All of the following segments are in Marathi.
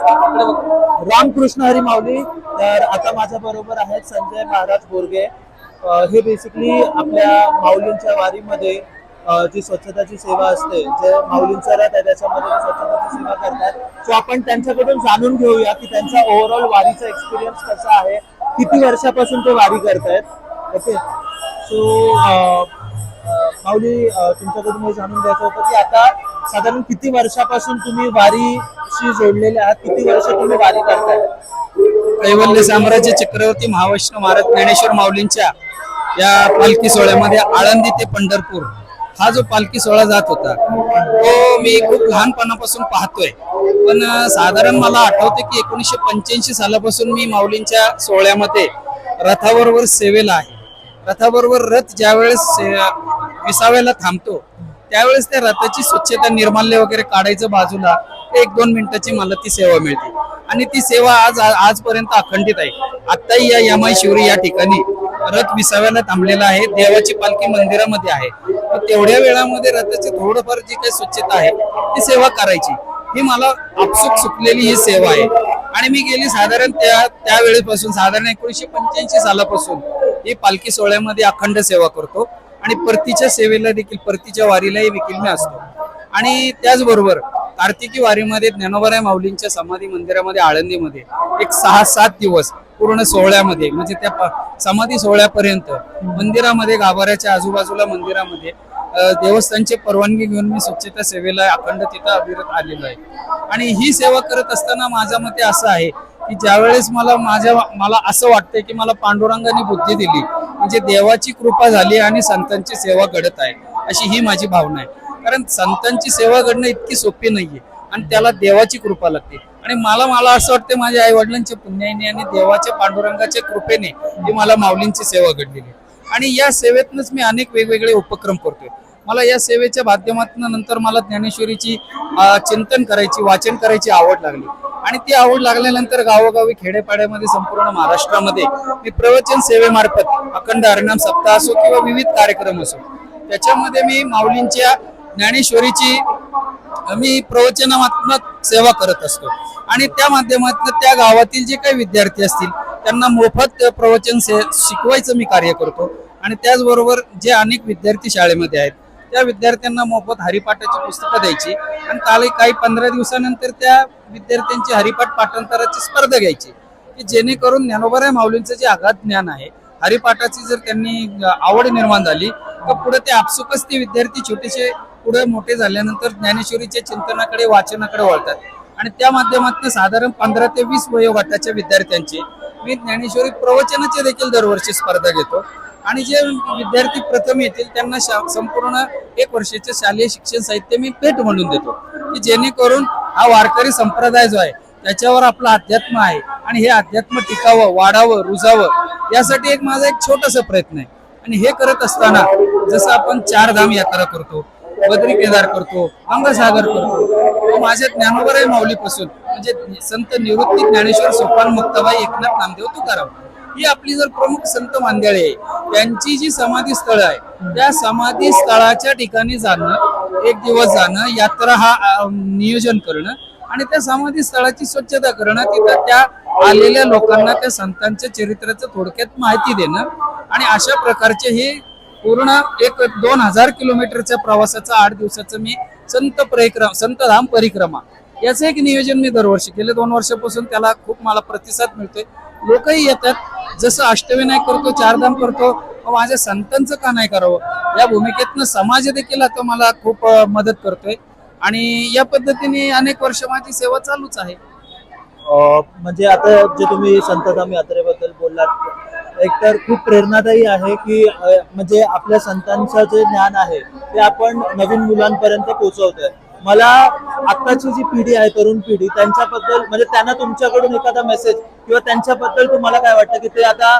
रामकृष्ण हरी माऊली. तर आता माझ्या बरोबर आहेत संजय महाराज बोरगे. हे बेसिकली आपल्या माऊलींच्या वारीमध्ये जी स्वच्छताची सेवा असते, जे माऊलींचा रथ आहे त्याच्यामध्ये स्वच्छताची सेवा करतात. सो आपण त्यांच्याकडून जाणून घेऊया की त्यांचा ओव्हरऑल वारीचा एक्सपिरियन्स कसा आहे, किती वर्षापासून ते वारी करतायत. ओके, सो माऊली, तुमच्याकडून हे जाणून घ्यायचं होतं की आता साधारण किती वर्षापासून तुम्ही वारीशी जोडलेले आहात, किती वर्ष तुम्ही वारी करताय? कैवल्य साम्राज्य चक्रवर्ती महावैष्णव महाराज ज्ञानेश्वर माऊलींच्या या पालखी सोहळ्यामध्ये आळंदी ते पंढरपूर हा जो पालखी सोहळा जात होता तो मी खूप लहानपणापासून पाहतोय. पण साधारण मला आठवते की 1985 सालापासून मी माऊलींच्या सोहळ्यामध्ये रथाबरोबर सेवेला आहे. रथाबरोबर रथ ज्यावेळेस विसाव्याला थांबतो त्यावेळेस त्या रथाची स्वच्छता, निर्माल्य वगैरे काढायचं बाजूला, 1-2 मिनिटाची मला ती सेवा मिळते आणि ती सेवा आजपर्यंत अखंडित आहे. आताही या यमाई शिवरी या ठिकाणी रथ विसाव्याला थांबलेला आहे. देवाची पालखी मंदिरामध्ये आहे. तेवढ्या वेळामध्ये रथाची थोडंफार जी काही स्वच्छता आहे ती सेवा करायची, ही मला आपसूक सुटलेली ही सेवा आहे. आणि मी गेली साधारण त्यावेळेपासून साधारण 1985 सालापासून ही पालखी सोहळ्यामध्ये अखंड सेवा करतो आणि परतीच्या सेवेला देखील, परतीच्या वारीलाही देखील मी असतो. आणि त्याचबरोबर कार्तिकी वारीमध्ये ज्ञानोबराय माऊलींच्या समाधी मंदिरामध्ये आळंदीमध्ये एक 6-7 दिवस पूर्ण सोहळ्यामध्ये, म्हणजे त्या समाधी सोहळ्यापर्यंत मंदिरामध्ये, गाभाऱ्याच्या आजूबाजूला मंदिरामध्ये देवस्थानची परवानगी घेऊन मी स्वच्छता सेवेला अखंड तिथं अविरत आलेलो आहे. आणि ही सेवा करत असताना माझ्या मते असं आहे की ज्यावेळेस मला असं वाटतंय की मला पांडुरंगाने बुद्धी दिली, म्हणजे देवाची कृपा झाली आणि संतांची सेवा घडत आहे, अशी ही माझी भावना आहे. कारण संतांची सेवा घडणं इतकी सोपी नाहीये आणि त्याला देवाची कृपा लागते. आणि मला असं वाटतं माझ्या आई वडिलांच्या पुण्याने आणि देवाच्या पांडुरंगाच्या कृपेने ही मला माऊलींची सेवा घडलेली. आणि या सेवेतनच मी अनेक वेगवेगळे उपक्रम करतोय. मला या सेवेच्या माध्यमातून नंतर मला ज्ञानेश्वरीची चिंतन करायची, वाचन करायची आवड लागली. आणि ती आवड लागल्यानंतर गावोगावी, खेडेपाड्यामध्ये, संपूर्ण महाराष्ट्रामध्ये मी प्रवचन सेवेमार्फत अखंड हरिनाम सप्ताह असो किंवा विविध कार्यक्रम असो, त्याच्यामध्ये मी माऊलींच्या ज्ञानेश्वरीची मी प्रवचनात्मक सेवा करत असतो. आणि त्या माध्यमातून त्या गावातील जे काही विद्यार्थी असतील त्यांना मोफत प्रवचन शिकवायचं मी कार्य करतो. आणि त्याचबरोबर जे अनेक विद्यार्थी शाळेमध्ये आहेत त्या विद्यार्थ्यांना मोफत हरिपाठाची पुस्तकं द्यायची आणि काही 15 दिवसानंतर त्या विद्यार्थ्यांची हरिपाठ पाठांतराची स्पर्धा घ्यायची, की जेणेकरून ज्ञानोबराय माऊलींचं जे अगाध ज्ञान आहे, हरिपाठाची जर त्यांनी आवड निर्माण झाली तर पुढे ते आपसुकच ते विद्यार्थी छोटेसे पुढे मोठे झाल्यानंतर ज्ञानेश्वरीच्या चिंतनाकडे, वाचनाकडे वळतात. आणि त्या माध्यमातून साधारण 15 ते 20 वयोगटाच्या विद्यार्थ्यांची मी ज्ञानेश्वरी प्रवचनाची देखील दरवर्षी स्पर्धा घेतो. आणि जे विद्यार्थी प्रथम येतील त्यांना संपूर्ण 1 वर्षाचे शालेय शिक्षण साहित्य मी भेट म्हणून देतो, की जेणेकरून हा वारकरी संप्रदाय जो आहे त्याच्यावर आपला अध्यात्म आहे आणि हे अध्यात्म टिकावं, वाढावं, रुजावं, यासाठी माझा एक छोटासा प्रयत्न आहे. आणि हे करत असताना जसं आपण 4 धाम यात्रा करतो, बद्री केदार करतो, गंगासागर करतो, माझ्या ज्ञानोबराय माऊलीपासून म्हणजे संत निवृत्ती ज्ञानेश्वर सोपान मुक्ताबाई एकनाथ नामदेव तुकाराम ही आपली जर प्रमुख संत मांदियाळी आहे, त्यांची जी समाधी स्थळ आहे त्या समाधी स्थळाच्या ठिकाणी जाणं, 1 दिवस जाणं, यात्रा हा नियोजन करणं आणि त्या समाधी स्थळाची स्वच्छता करणं, तिथं त्या आलेल्या लोकांना त्या संतांच्या चरित्राचं थोडक्यात माहिती देणं. आणि अशा प्रकारचे हे पूर्ण 1-2,000 किलोमीटरच्या प्रवासाचा 8 दिवसाचं मी संत धाम परिक्रमा याचं एक नियोजन मी दरवर्षी केलं. 2 वर्षापासून त्याला खूप मला प्रतिसाद मिळतोय. लोकही येतात. जसं अष्टविनायक करतो, 4 धाम करतो, माझ्या संतांचं का नाही करावं या भूमिकेतनं समाज देखील आता मला खूप मदत करतोय. आणि या पद्धतीने अनेक वर्ष माझी सेवा चालूच आहे. म्हणजे आता जे तुम्ही संतधाम यात्रेबद्दल बोललात, एकतर खूप प्रेरणादायी आहे की म्हणजे आपल्या संतांचं जे ज्ञान आहे ते आपण नवीन मुलांपर्यंत पोहोचवतोय. मला आत्ताची जी पिढी आहे, तरुण पिढी, त्यांच्याबद्दल म्हणजे त्यांना तुमच्याकडून एखादा मेसेज किंवा त्यांच्याबद्दल तुम्हाला काय वाटतं की ते आता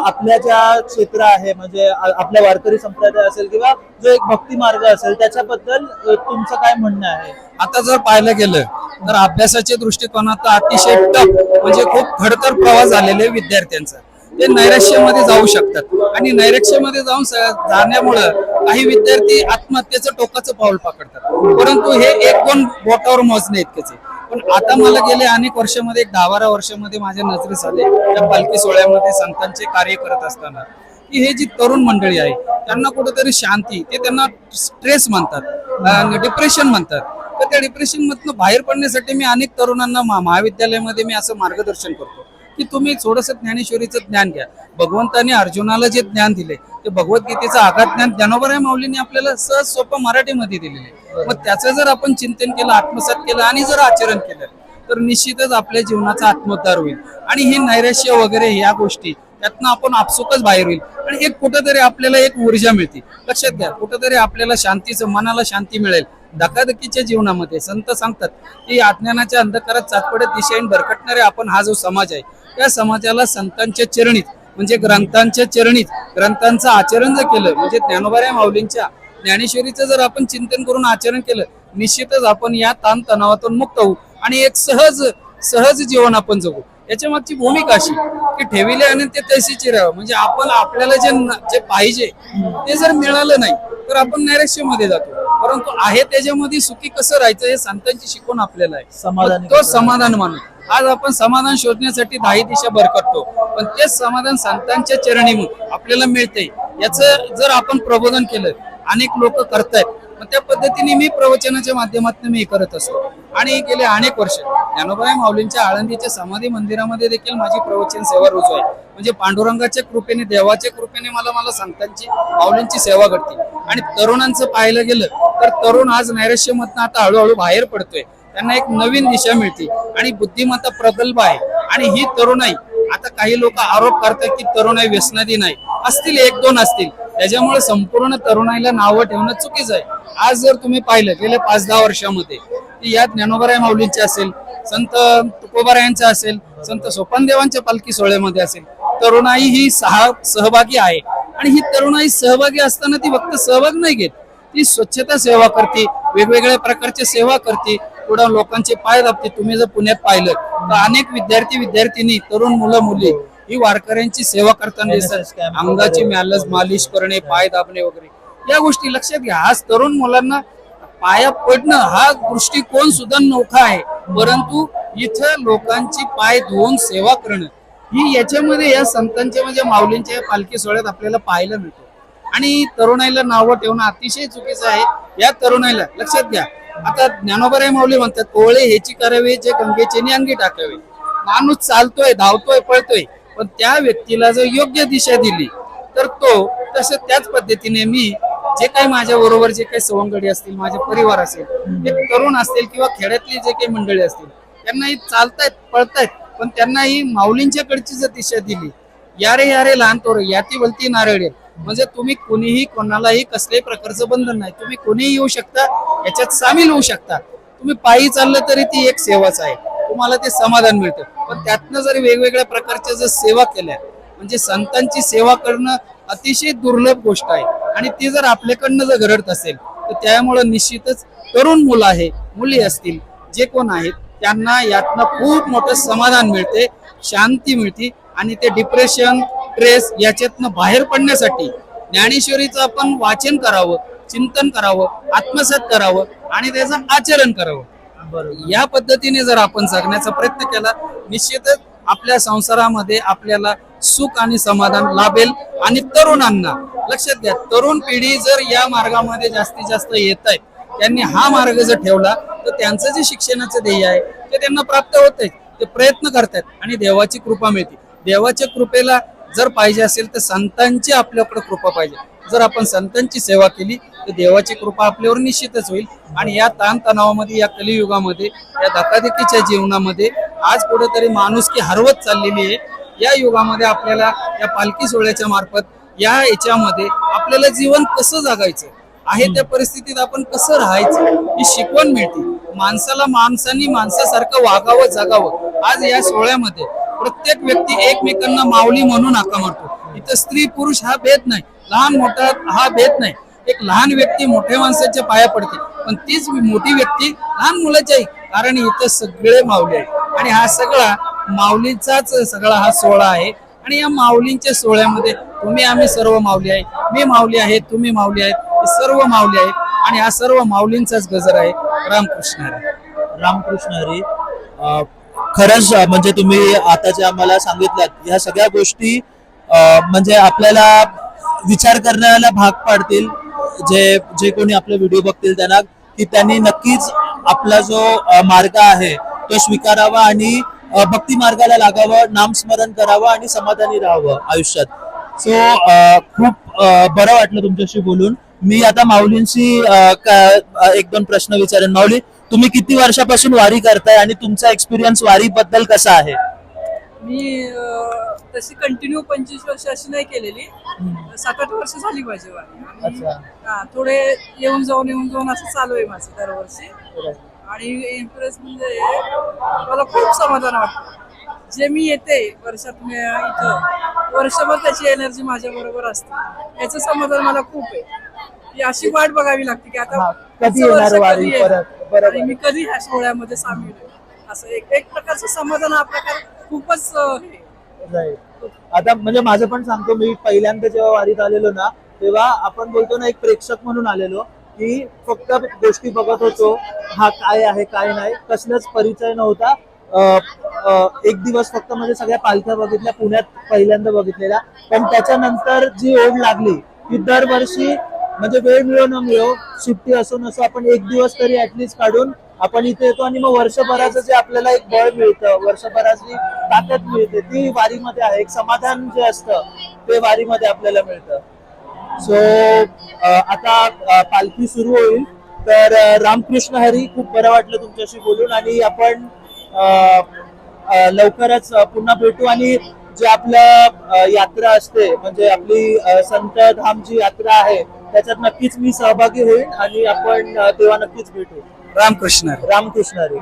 आपल्या ज्या क्षेत्र आहे, म्हणजे आपल्या वारकरी संप्रदाय असेल किंवा जो एक भक्ती मार्ग असेल, त्याच्याबद्दल तुमचं काय म्हणणं आहे? आता जर पाहिलं गेलं तर अभ्यासाच्या दृष्टिकोनात अतिशय टफ म्हणजे खूप खडतर प्रवास झालेले विद्यार्थ्यांचा, ते नैराश्यामध्ये जाऊ शकतात आणि नैराश्यामध्ये जाण्यामुळं काही विद्यार्थी आत्महत्येचं टोकाचं पाऊल पकडतात, परंतु हे एक दोन बोटावर मोजणे इतकेच आहे. पण आता मला गेले अनेक वर्षामध्ये, एक 10-12 वर्षामध्ये माझ्या नजरेस आले त्या पालखी सोहळ्यामध्ये संतांचे कार्य करत असताना की हे जी तरुण मंडळी आहे त्यांना कुठेतरी शांती, ते त्यांना स्ट्रेस म्हणतात, डिप्रेशन म्हणतात, तर त्या डिप्रेशन मधनं बाहेर पडण्यासाठी मी अनेक तरुणांना महाविद्यालयामध्ये मी असं मार्गदर्शन करतो की तुम्ही थोडंसं ज्ञानेश्वरीचं ज्ञान घ्या. भगवंताने अर्जुनाला जे ज्ञान दिले ते भगवद्गीतेचं आघात ज्ञान ज्ञानोबराय माऊलींनी आपल्याला सहज सोपं मराठीमध्ये दिलेले. मग त्याचं जर आपण चिंतन केलं, आत्मसात केलं आणि जर आचरण केलं तर निश्चितच आपल्या जीवनाचा आत्मोद्धार होईल आणि हे नैराश्य वगैरे या गोष्टी त्यातनं आपण आपसुकच बाहेर होईल आणि एक कुठेतरी आपल्याला एक ऊर्जा मिळते. लक्षात घ्या, कुठेतरी आपल्याला शांतीचं, मनाला शांती मिळेल. धकाधकीच्या जीवनामध्ये संत सांगतात की अज्ञानाच्या अंधकारात चाचपडत दिशेने भरकटणारे आपण हा जो समाज आहे त्या समाजाला संतांच्या चरणीत म्हणजे ग्रंथांच्या चरणीत ग्रंथांचं आचरण जर केलं, म्हणजे ज्ञानोबराय माऊलींच्या ज्ञानेश्वरीचं जर आपण चिंतन करून आचरण केलं, निश्चितच आपण या ताण तणावातून मुक्त होऊ आणि एक सहज जीवन आपण जगू. याच्या मागची भूमिका अशी की ठेविले आणि ते तशीची राहावं, म्हणजे आपण आपल्याला जे पाहिजे ते जर मिळालं नाही तर आपण नैराश्यामध्ये जातो, परंतु आहे त्याच्यामध्ये सुखी कसं राहायचं हे संतांची शिकवण आपल्याला आहे. तो समाधान मानू. आज आपण समाधान शोधण्यासाठी 10 दिशा भरकटतो, पण तेच समाधान संतांच्या चरणी आपल्याला मिळते. याचं जर आपण प्रबोधन केलं, अनेक लोक करतायत, मग त्या पद्धतीने मी प्रवचनाच्या माध्यमातून मी करत असतो आणि गेले अनेक वर्ष ज्ञानोबराय माऊलींच्या आळंदीच्या समाधी मंदिरामध्ये देखील माझी प्रवचन सेवा रुजू आहे. म्हणजे पांडुरंगाच्या कृपेने, देवाच्या कृपेने मला संतांची माऊलींची सेवा घडते. आणि तरुणांचं पाहायला गेलं तर तरुण आज नैराश्यमधनं आता हळूहळू बाहेर पडतोय, त्यांना एक नवीन दिशा मिळते आणि बुद्धिमत्ता प्रगल्भ आहे. आणि ही तरुणाई, आता काही लोक आरोप करतात की तरुणाई व्यसनाधी नाही, असतील 1-2 असतील, त्याच्यामुळे संपूर्ण तरुणाईला नावं ठेवणं चुकीचं आहे. आज जर तुम्ही पाहिलं गेल्या 5-10 वर्षामध्ये या ज्ञानोबराय माऊलींचे असेल, संत तुकोबारायांचं असेल, संत सोपानदेवांच्या पालखी सोहळ्यामध्ये असेल, तरुणाई ही सहभागी आहे. आणि ही तरुणाई सहभागी असताना ती फक्त सहभाग नाही घेत, ती स्वच्छता सेवा करते, वेगवेगळ्या प्रकारची सेवा करते, पुढे लोकांचे पाय दाबते. तुम्ही जर पुण्यात पाहिलं तर अनेक विद्यार्थी तरुण मुलं मुली ही वारकऱ्यांची सेवा करताना दिसतात. अंगाची मालिश करणे, पाय दाबणे वगैरे या गोष्टी लक्षात घ्या. आज तरुण मुलांना पाया पडणं हा दृष्टिकोन सुद्धा नोखा आहे, परंतु इथं लोकांची पाय धुवून सेवा करणं ही याच्यामध्ये या संतांच्या म्हणजे माऊलींच्या पालखी सोहळ्यात आपल्याला पाहायला मिळतो. आणि तरुणाईला नावं ठेवणं अतिशय चुकीचं आहे. या तरुणाईला लक्षात घ्या, आता ज्ञानोबराय माऊली म्हणतात, कोवळे हेची करावे जे गंगेचे अंगी टाकावे. माणूस चालतोय, धावतोय, पळतोय, पण त्या व्यक्तीला जर योग्य दिशा दिली तर तो तसं त्याच पद्धतीने मी जे काही माझ्या बरोबर जे काही सवंगडी असतील, माझे परिवार असेल, ते तरुण असतील किंवा खेड्यातली जे काही मंडळी असतील, त्यांनाही चालतायत, पळतायत, पण त्यांनाही माऊलींच्याकडची जर दिशा दिली, यारे यारे लहान तोर याती वलती नारळे, म्हणजे तुम्ही कोणीही कोणालाही कसल्याही प्रकारचं बंधन नाही, तुम्ही कोणीही येऊ शकता, याच्यात सामील होऊ शकता. तुम्ही पायी चाललं तरी ती एक सेवाच आहे, तुम्हाला ते समाधान मिळतं. पण त्यातनं जर वेगवेगळ्या प्रकारच्या जर सेवा केल्या, म्हणजे संतांची सेवा करणं अतिशय दुर्लभ गोष्ट आहे आणि ती जर आपल्याकडनं जर घडत असेल तर त्यामुळे निश्चितच तरुण मुलं आहे, मुली असतील, जे कोण आहेत त्यांना यातनं खूप मोठं समाधान मिळते, शांती मिळते आणि ते डिप्रेशन, स्ट्रेस याच्यातनं बाहेर पडण्यासाठी ज्ञानेश्वरीचं आपण वाचन करावं, चिंतन करावं, आत्मसात करावं आणि त्याचं आचरण करावं. या पद्धतीने जर आपण जगण्याचा प्रयत्न केला, निश्चितच आपल्या संसारामध्ये आपल्याला सुख आणि समाधान लाभेल. आणि तरुणांना लक्षात घ्या, तरुण पिढी जर या मार्गामध्ये जास्तीत जास्त येत आहे, त्यांनी हा मार्ग जर ठेवला तर त्यांचं जे शिक्षणाचं ध्येय आहे ते त्यांना प्राप्त होत आहे, ते प्रयत्न करतात आणि देवाची कृपा मिळते. देवाच्या कृपेला जर पाहिजे असेल तर संतांची आपल्याकडे कृपा पाहिजे. जर आपण संतांची सेवा केली तर देवाची कृपा आपल्यावर निश्चितच होईल. आणि या ताणतणावामध्ये, या कलियुगामध्ये, या धकाधकीच्या जीवनामध्ये आज कुठेतरी माणुसकी हरवत चाललेली आहे. या युगामध्ये आपल्याला या पालखी सोहळ्याच्या मार्फत या याच्यामध्ये आपल्याला जीवन कसं जगायचं आहे, त्या परिस्थितीत आपण कसं राहायचं ही शिकवण मिळते. माणसाला माणसांनी माणसासारखं वागावं, जगावं. आज या सोहळ्यामध्ये प्रत्येक व्यक्ती एकमेकांना माऊली म्हणून हाका मारतो. इथं स्त्री पुरुष हा भेद नाही, लहान मोठा हा भेद नाही. एक लहान व्यक्ती मोठ्या माणसाच्या पाया पडते, पण तीच मोठी व्यक्ती लहान मुलाची आहे, कारण इथं सगळे माऊली आहे आणि हा सगळा माऊलीचाच सगळा हा सोहळा आहे. आणि या माऊलींच्या सोहळ्यामध्ये तुम्ही आम्ही सर्व माऊली आहे, मी माऊली आहे, तुम्ही माऊली आहेत, हे सर्व माऊली आहेत आणि हा सर्व माऊलींचाच गजर आहे. रामकृष्ण हरी. रामकृष्ण हरी. खरंच म्हणजे तुम्ही आता जे आम्हाला सांगितलं ह्या सगळ्या गोष्टी म्हणजे आपल्याला विचार करण्याला भाग पाडतील. जे जे कोणी आपले व्हिडिओ बघतील त्यांना, की त्यांनी नक्कीच आपला जो मार्ग आहे तो स्वीकारावा आणि भक्ती मार्गाला लागावं, नामस्मरण करावं आणि समाधानी राहावं आयुष्यात. सो खूप बरं वाटलं तुमच्याशी बोलून. मी आता माऊलींशी एक दोन प्रश्न विचारेन. माऊली, तुम्ही किती वर्षापासून वारी करताय आणि तुमचा एक्सपिरियन्स वारी बद्दल कसा आहे? मी तशी कंटिन्यू 25 वर्ष अशी नाही केलेली, 7-8 वर्ष झाली माझी वारी. आणि अच्छा. थोडे येऊन जाऊन असं चालू आहे माझं दरवर्षी. आणि इम्प्रेस म्हणजे मला खूप समाधान वाटतं. जे मी येते वर्षातून इथं वर्षभर त्याची एनर्जी माझ्या बरोबर असते, याचं समाधान मला खूप आहे. की अशी वाट बघावी लागते की आता कधी पुढचं वर्ष येणार वारी कधी येणार परत? बरोबर. आणि मी कधी ह्या सोहळ्यामध्ये सामील होईल. असं एक प्रकारचं समाधान हा प्रकार खूपच हे. Right. आता म्हणजे माझं पण सांगतो, मी पहिल्यांदा जेव्हा वारीत आलेलो ना, तेव्हा आपण बोलतो ना, एक प्रेक्षक म्हणून आलेलो, की फक्त गोष्टी बघत होतो, हा काय आहे काय नाही, कसलाच परिचय नव्हता. एक दिवस फक्त म्हणजे सगळ्या पालख्या बघितल्या, पुण्यात पहिल्यांदा बघितलेल्या. पण त्याच्यानंतर जी ओढ लागली की दरवर्षी म्हणजे वेळ मिळो न मिळो, सुट्टी असो नसो, आपण एक दिवस तरी ऍटलीस्ट काढून आपण इथे येतो आणि मग वर्षभराचं जे आपल्याला एक बळ मिळतं, वर्षभराची ताकद मिळते, ती वारीमध्ये आहे. एक समाधान जे असतं ते वारीमध्ये आपल्याला मिळतं. सो आता पालखी सुरू होईल. तर रामकृष्ण हरी. खूप बरं वाटलं तुमच्याशी बोलून आणि आपण लवकरच पुन्हा भेटू. आणि जे आपलं यात्रा असते म्हणजे आपली संत धाम जी यात्रा आहे त्याच्यात नक्कीच मी सहभागी होईल आणि आपण तेव्हा नक्कीच भेटू. रामकृष्ण हरी. रामकृष्ण हरी.